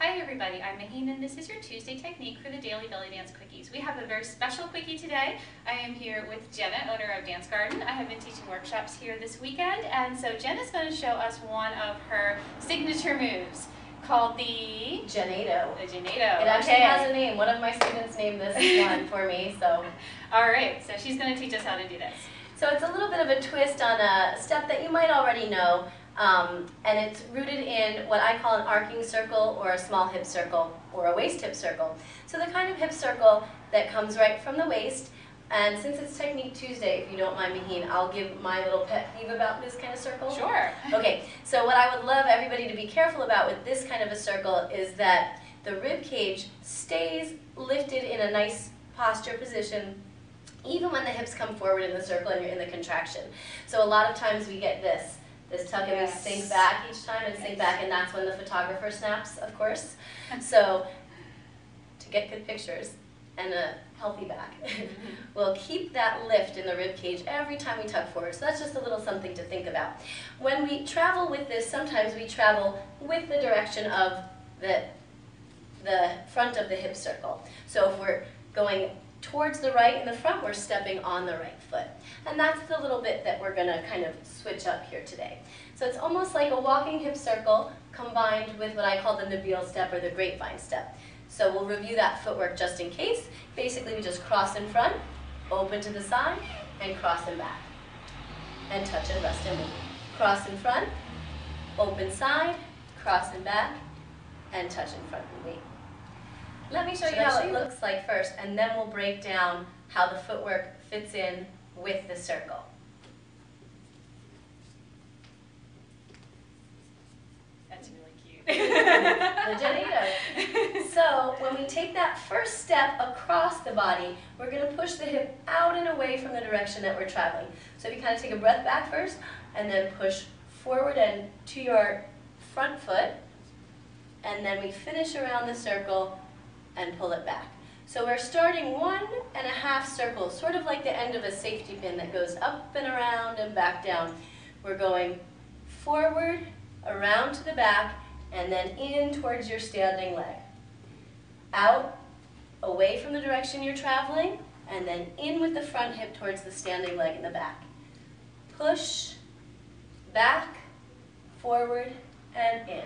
Hi everybody, I'm Mahin and this is your Tuesday technique for the daily Bellydance Quickies. We have a very special quickie today. I am here with Jenna, owner of Dance Garden. I have been teaching workshops here this weekend, and so Jenna's going to show us one of her signature moves called the Jennado. The Jennado. It actually has a name. One of my students named this one for me. So. Alright, so she's going to teach us how to do this. So it's a little bit of a twist on a step that you might already know. And it's rooted in what I call an arcing circle or a small hip circle or a waist hip circle. So the kind of hip circle that comes right from the waist. And since it's Technique Tuesday, if you don't mind, Mahin, I'll give my little pet peeve about this kind of circle. Sure. Okay, so what I would love everybody to be careful about with this kind of a circle is that the rib cage stays lifted in a nice posture position even when the hips come forward in the circle and you're in the contraction. So a lot of times we get this tuck and we sink back each time and sink back, and that's when the photographer snaps, of course. So to get good pictures and a healthy back, we'll keep that lift in the rib cage every time we tuck forward. So that's just a little something to think about. When we travel with this, sometimes we travel with the direction of the front of the hip circle. So if we're going towards the right in the front, we're stepping on the right foot. And that's the little bit that we're going to kind of switch up here today. So it's almost like a walking hip circle combined with what I call the Nabil step or the grapevine step. So we'll review that footwork just in case. Basically we just cross in front, open to the side, and cross in back. And touch and rest and move. Cross in front, open side, cross in back, and touch in front and wait. Let me show you how it looks like first, and then we'll break down how the footwork fits in with the circle. That's really cute. The Jennado. So when we take that first step across the body, we're going to push the hip out and away from the direction that we're traveling. So if you kind of take a breath back first, and then push forward and to your front foot, and then we finish around the circle and pull it back. So we're starting 1.5 circles, sort of like the end of a safety pin that goes up and around and back down. We're going forward, around to the back, and then in towards your standing leg. Out, away from the direction you're traveling, and then in with the front hip towards the standing leg in the back. Push, back, forward, and in.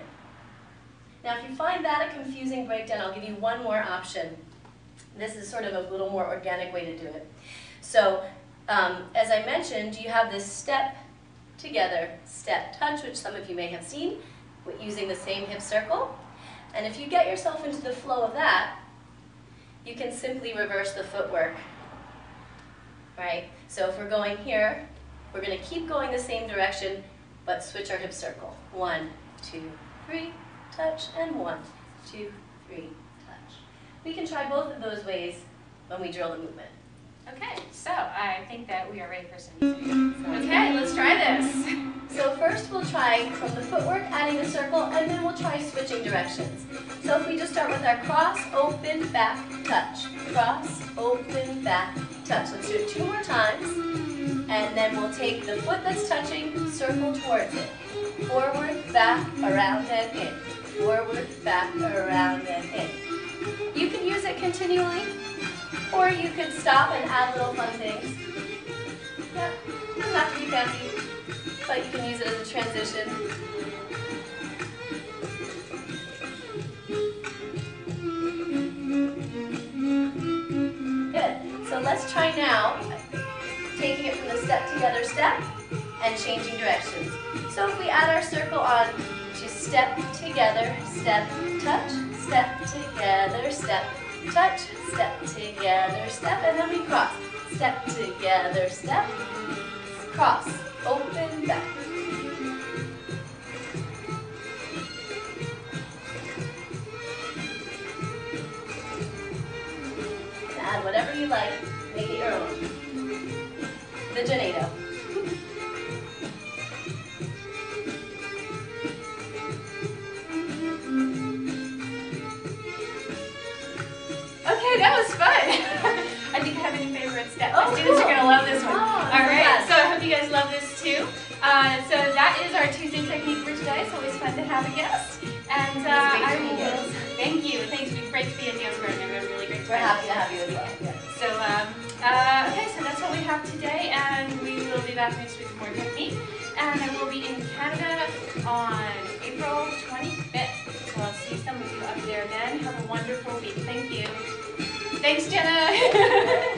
Now if you find that a confusing breakdown, I'll give you one more option. This is sort of a little more organic way to do it. So as I mentioned, you have this step together, step touch, which some of you may have seen, using the same hip circle. And if you get yourself into the flow of that, you can simply reverse the footwork. Right? So if we're going here, we're going to keep going the same direction, but switch our hip circle. 1, 2, 3. Touch, and 1, 2, 3, touch. We can try both of those ways when we drill the movement. Okay, so I think that we are ready for some music. Okay, let's try this. So first we'll try from the footwork, adding a circle, and then we'll try switching directions. So if we just start with our cross, open, back, touch. Cross, open, back, touch. Let's do it 2 more times. And then we'll take the foot that's touching, circle towards it. Forward, back, around, and in. Forward, back, around, and in. You can use it continually, or you could stop and add little fun things. Yeah, doesn't have to be fancy, but you can use it as a transition. Good. So let's try now, taking it from the step together step and changing directions. So if we add our circle on to step together, step, touch, step together, step, touch, step together, step, and then we cross. Step together, step, cross, open, back. And add whatever you like, make it your own. The Jennado. Okay, that was fun. I think I have any favorite steps. Oh, My students are going to love this one. Oh, all right, so I hope you guys love this too. So that is our Tuesday technique for today. It's always fun to have a guest. And I will workshop today, and we will be back next week with more technique. And I will be in Canada on April 25th. So I'll see some of you up there then. Have a wonderful week. Thank you. Thanks, Jenna.